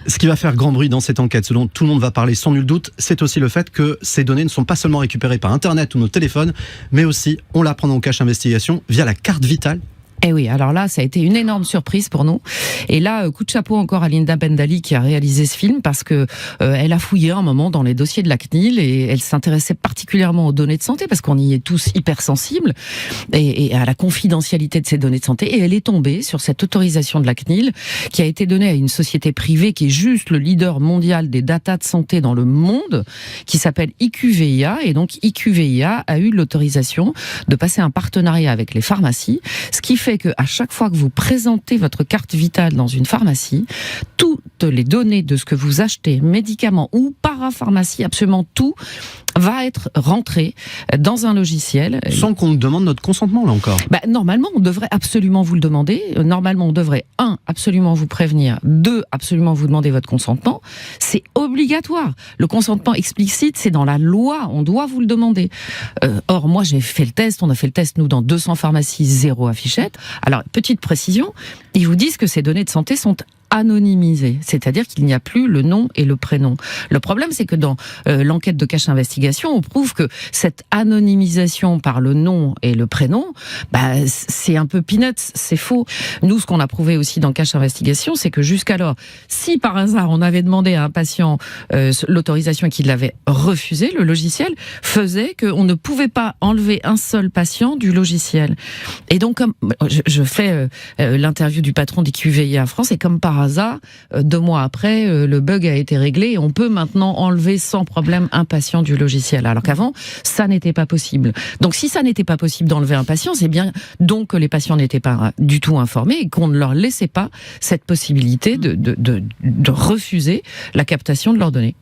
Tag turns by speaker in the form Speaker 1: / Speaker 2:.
Speaker 1: Ce qui va faire grand bruit dans cette enquête, ce dont tout le monde va parler sans nul doute, c'est aussi le fait que ces données ne sont pas seulement récupérées par Internet ou nos téléphones, mais aussi, on l'apprend dans Cache Investigation, via la carte vitale.
Speaker 2: Eh oui, alors là, ça a été une énorme surprise pour nous. Et là, coup de chapeau encore à Linda Bendali qui a réalisé ce film parce que elle a fouillé un moment dans les dossiers de la CNIL et elle s'intéressait particulièrement aux données de santé parce qu'on y est tous hypersensibles et à la confidentialité de ces données de santé. Et elle est tombée sur cette autorisation de la CNIL qui a été donnée à une société privée qui est juste le leader mondial des datas de santé dans le monde, qui s'appelle IQVIA. Et donc IQVIA a eu l'autorisation de passer un partenariat avec les pharmacies, ce qui fait que à chaque fois que vous présentez votre carte vitale dans une pharmacie, toutes les données de ce que vous achetez, médicaments ou parapharmacie, absolument tout, va être rentré dans un logiciel.
Speaker 1: Sans qu'on nous demande notre consentement, là encore.
Speaker 2: Normalement, on devrait absolument vous le demander. Normalement, on devrait, 1, absolument vous prévenir, 2, absolument vous demander votre consentement. C'est obligatoire. Le consentement explicite, c'est dans la loi. On doit vous le demander. Or, moi, j'ai fait le test. On a fait le test, nous, dans 200 pharmacies, 0 affichette. Alors, petite précision, ils vous disent que ces données de santé sont anonymisé, c'est-à-dire qu'il n'y a plus le nom et le prénom. Le problème, c'est que dans l'enquête de Cache Investigation, on prouve que cette anonymisation par le nom et le prénom, c'est un peu peanuts, c'est faux. Nous, ce qu'on a prouvé aussi dans Cache Investigation, c'est que jusqu'alors, si par hasard on avait demandé à un patient l'autorisation et qu'il l'avait refusé, le logiciel faisait qu'on ne pouvait pas enlever un seul patient du logiciel. Et donc, comme je fais l'interview du patron d'IQVIA France, et comme par hasard, 2 mois après, le bug a été réglé et on peut maintenant enlever sans problème un patient du logiciel. Alors qu'avant, ça n'était pas possible. Donc si ça n'était pas possible d'enlever un patient, c'est bien donc que les patients n'étaient pas du tout informés et qu'on ne leur laissait pas cette possibilité de refuser la captation de leurs données.